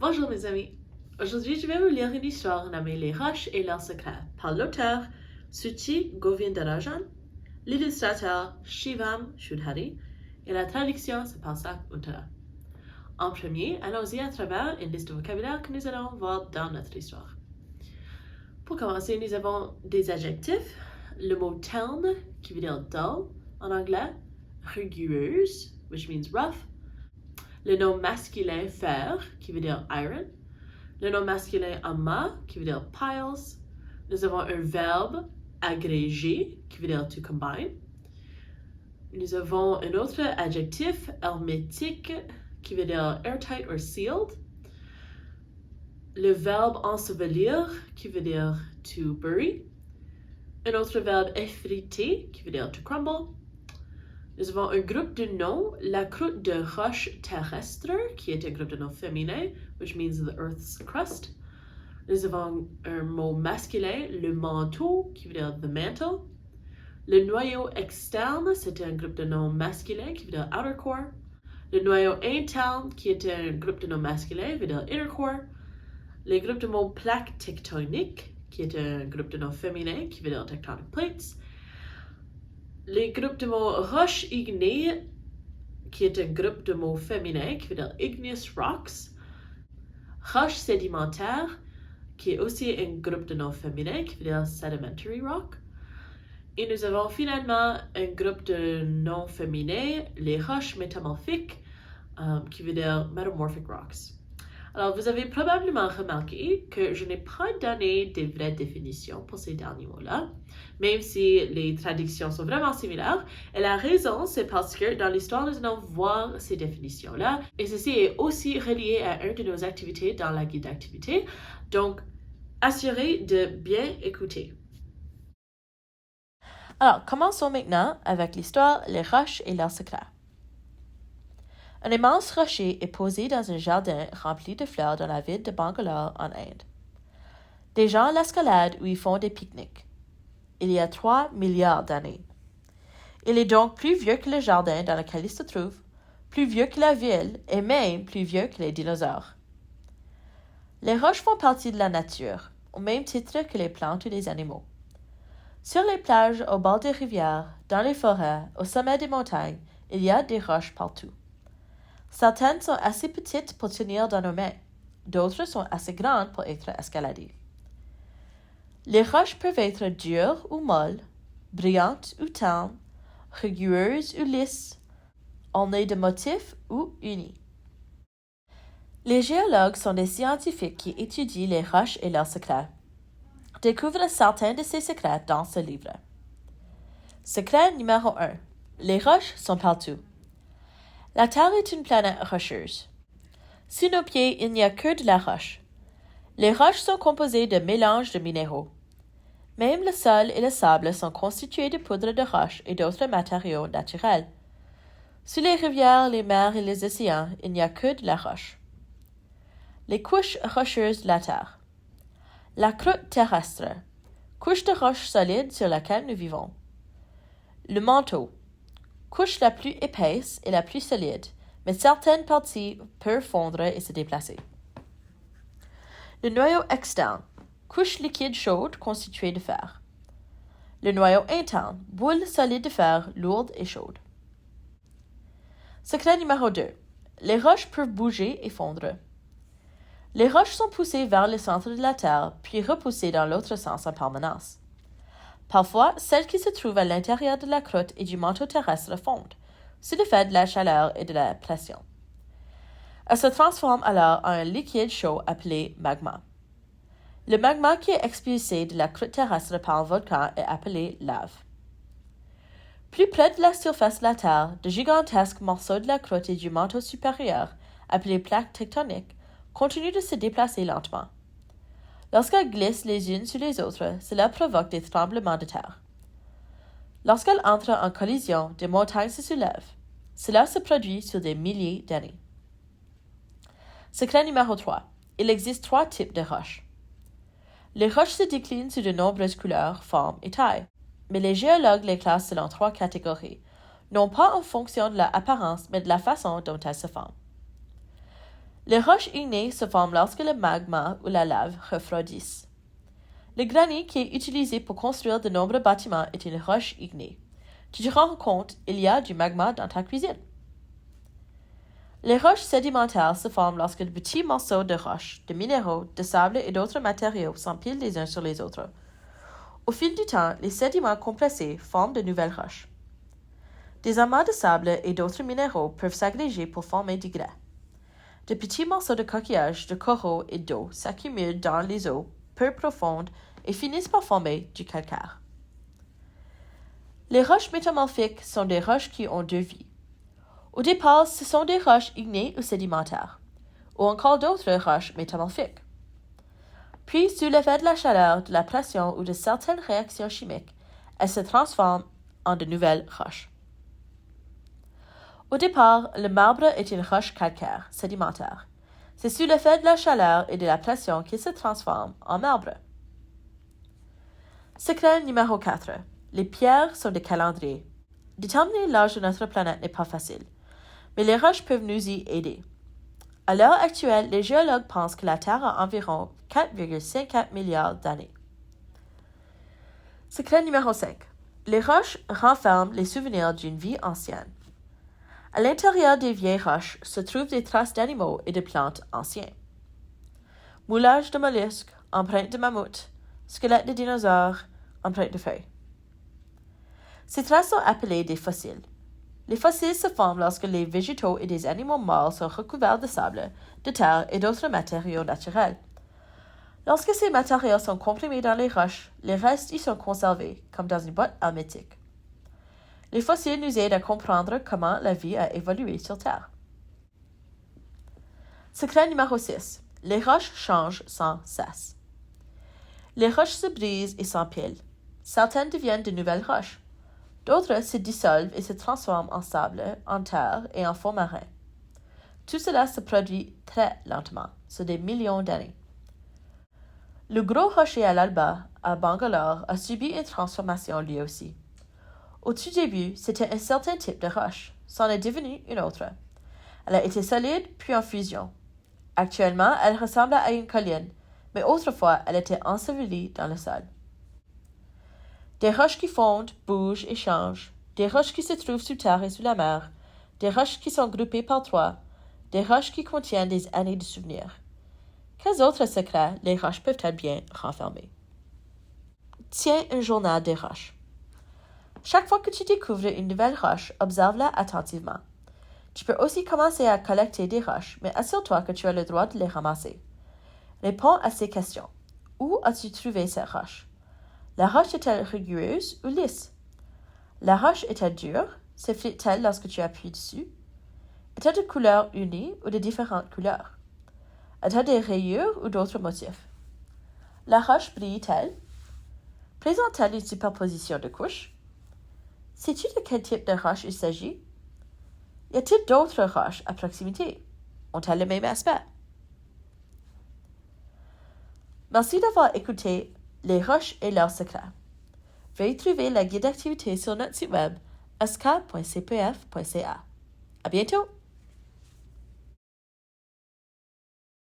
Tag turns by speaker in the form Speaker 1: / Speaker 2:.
Speaker 1: Bonjour mes amis. Aujourd'hui, je vais vous lire une histoire nommée Les roches et leurs secrets par l'auteur Suchi Govindarajan, l'illustrateur Shivam Shudhari et la traduction c'est Parsak Uttara. En premier, allons-y à travers une liste de vocabulaire que nous allons voir dans notre histoire. Pour commencer, nous avons des adjectifs. Le mot teln, qui veut dire dull en anglais, rugueuse, which means rough. Le nom masculin fer, qui veut dire iron. Le nom masculin amma, qui veut dire piles. Nous avons un verbe agréger, qui veut dire to combine. Nous avons un autre adjectif hermétique, qui veut dire airtight or sealed. Le verbe ensevelir, qui veut dire to bury. Un autre verbe effriter, qui veut dire to crumble. Nous avons un groupe de noms, la croûte de roche terrestre, qui est un groupe de noms féminin, which means the earth's crust. Nous avons un mot masculin, le manteau, qui veut dire the mantle. Le noyau externe, c'est un groupe de noms masculin, qui veut dire outer core. Le noyau interne, qui est un groupe de noms masculin, veut dire inner core. Les groupes de mots plaques tectoniques, qui est un groupe de noms féminin, qui veut dire tectonic plates. Les groupes de mots roches ignées, qui est un groupe de mots féminin, qui veut dire igneous rocks. Roches sédimentaires, qui est aussi un groupe de noms féminin, qui veut dire sedimentary rock. Et nous avons finalement un groupe de noms féminins, les roches métamorphiques, qui veut dire metamorphic rocks. Alors, vous avez probablement remarqué que je n'ai pas donné de vraies définitions pour ces derniers mots-là, même si les traductions sont vraiment similaires. Et la raison, c'est parce que dans l'histoire, nous allons voir ces définitions-là. Et ceci est aussi relié à une de nos activités dans la guide d'activité. Donc, assurez de bien écouter.
Speaker 2: Alors, commençons maintenant avec l'histoire Les roches et leurs secrets. Un immense rocher est posé dans un jardin rempli de fleurs dans la ville de Bangalore, en Inde. Des gens l'escaladent où ils font des pique-niques. Il y a 3 milliards d'années. Il est donc plus vieux que le jardin dans lequel il se trouve, plus vieux que la ville et même plus vieux que les dinosaures. Les roches font partie de la nature, au même titre que les plantes ou les animaux. Sur les plages, au bord des rivières, dans les forêts, au sommet des montagnes, il y a des roches partout. Certaines sont assez petites pour tenir dans nos mains, d'autres sont assez grandes pour être escaladées. Les roches peuvent être dures ou molles, brillantes ou ternes, rugueuses ou lisses, ornées de motifs ou unies. Les géologues sont des scientifiques qui étudient les roches et leurs secrets. Découvrent certains de ces secrets dans ce livre. Secret numéro 1. Les roches sont partout. La Terre est une planète rocheuse. Sous nos pieds, il n'y a que de la roche. Les roches sont composées de mélanges de minéraux. Même le sol et le sable sont constitués de poudre de roche et d'autres matériaux naturels. Sous les rivières, les mers et les océans, il n'y a que de la roche. Les couches rocheuses de la Terre. La croûte terrestre, couche de roche solide sur laquelle nous vivons. Le manteau, couche la plus épaisse et la plus solide, mais certaines parties peuvent fondre et se déplacer. Le noyau externe, couche liquide chaude constituée de fer. Le noyau interne, boule solide de fer lourde et chaude. Secret numéro 2. Les roches peuvent bouger et fondre. Les roches sont poussées vers le centre de la Terre, puis repoussées dans l'autre sens en permanence. Parfois, celles qui se trouvent à l'intérieur de la croûte et du manteau terrestre fondent, sous l'effet de la chaleur et de la pression. Elles se transforment alors en un liquide chaud appelé magma. Le magma qui est expulsé de la croûte terrestre par un volcan est appelé lave. Plus près de la surface de la Terre, de gigantesques morceaux de la croûte et du manteau supérieur, appelés plaques tectoniques, continuent de se déplacer lentement. Lorsqu'elles glissent les unes sur les autres, cela provoque des tremblements de terre. Lorsqu'elles entrent en collision, des montagnes se soulèvent. Cela se produit sur des milliers d'années. Secret numéro 3. Il existe 3 types de roches. Les roches se déclinent sous de nombreuses couleurs, formes et tailles, mais les géologues les classent selon 3 catégories, non pas en fonction de leur apparence, mais de la façon dont elles se forment. Les roches ignées se forment lorsque le magma ou la lave refroidissent. Le granit qui est utilisé pour construire de nombreux bâtiments est une roche ignée. Tu te rends compte, il y a du magma dans ta cuisine. Les roches sédimentaires se forment lorsque de petits morceaux de roches, de minéraux, de sable et d'autres matériaux s'empilent les uns sur les autres. Au fil du temps, les sédiments compressés forment de nouvelles roches. Des amas de sable et d'autres minéraux peuvent s'agréger pour former du grès. De petits morceaux de coquillages, de coraux et d'eau s'accumulent dans les eaux peu profondes et finissent par former du calcaire. Les roches métamorphiques sont des roches qui ont deux vies. Au départ, ce sont des roches ignées ou sédimentaires, ou encore d'autres roches métamorphiques. Puis, sous l'effet de la chaleur, de la pression ou de certaines réactions chimiques, elles se transforment en de nouvelles roches. Au départ, le marbre est une roche calcaire, sédimentaire. C'est sous l'effet de la chaleur et de la pression qu'il se transforme en marbre. Secret numéro 4. Les pierres sont des calendriers. Déterminer l'âge de notre planète n'est pas facile, mais les roches peuvent nous y aider. À l'heure actuelle, les géologues pensent que la Terre a environ 4,54 milliards d'années. Secret numéro 5. Les roches renferment les souvenirs d'une vie ancienne. À l'intérieur des vieilles roches se trouvent des traces d'animaux et de plantes anciens. Moulage de mollusques, empreintes de mammouth, squelettes de dinosaures, empreintes de feuilles. Ces traces sont appelées des fossiles. Les fossiles se forment lorsque les végétaux et des animaux morts sont recouverts de sable, de terre et d'autres matériaux naturels. Lorsque ces matériaux sont comprimés dans les roches, les restes y sont conservés, comme dans une boîte hermétique. Les fossiles nous aident à comprendre comment la vie a évolué sur Terre. Secret numéro 6. Les roches changent sans cesse. Les roches se brisent et s'empilent. Certaines deviennent de nouvelles roches. D'autres se dissolvent et se transforment en sable, en terre et en fond marin. Tout cela se produit très lentement, sur des millions d'années. Le gros rocher à l'Alba, à Bangalore, a subi une transformation lui aussi. Au tout début, c'était un certain type de roche. C'en est devenu une autre. Elle a été solide, puis en fusion. Actuellement, elle ressemble à une colline, mais autrefois, elle était ensevelie dans le sol. Des roches qui fondent, bougent et changent. Des roches qui se trouvent sous terre et sous la mer. Des roches qui sont groupées par trois. Des roches qui contiennent des années de souvenirs. Quels autres secrets les roches peuvent-elles bien renfermer? Tiens un journal des roches. Chaque fois que tu découvres une nouvelle roche, observe-la attentivement. Tu peux aussi commencer à collecter des roches, mais assure-toi que tu as le droit de les ramasser. Réponds à ces questions. Où as-tu trouvé cette roche? La roche est-elle rugueuse ou lisse? La roche est-elle dure? Se flétrit-elle lorsque tu appuies dessus? Est-elle de couleur unie ou de différentes couleurs? A-t-elle des rayures ou d'autres motifs? La roche brille-t-elle? Présente-t-elle une superposition de couches? Sais-tu de quel type de roche il s'agit? Y a-t-il d'autres roches à proximité? Ont-elles le même aspect? Merci d'avoir écouté Les roches et leurs secrets. Veuillez trouver la guide d'activité sur notre site web sk.cpf.ca. À bientôt!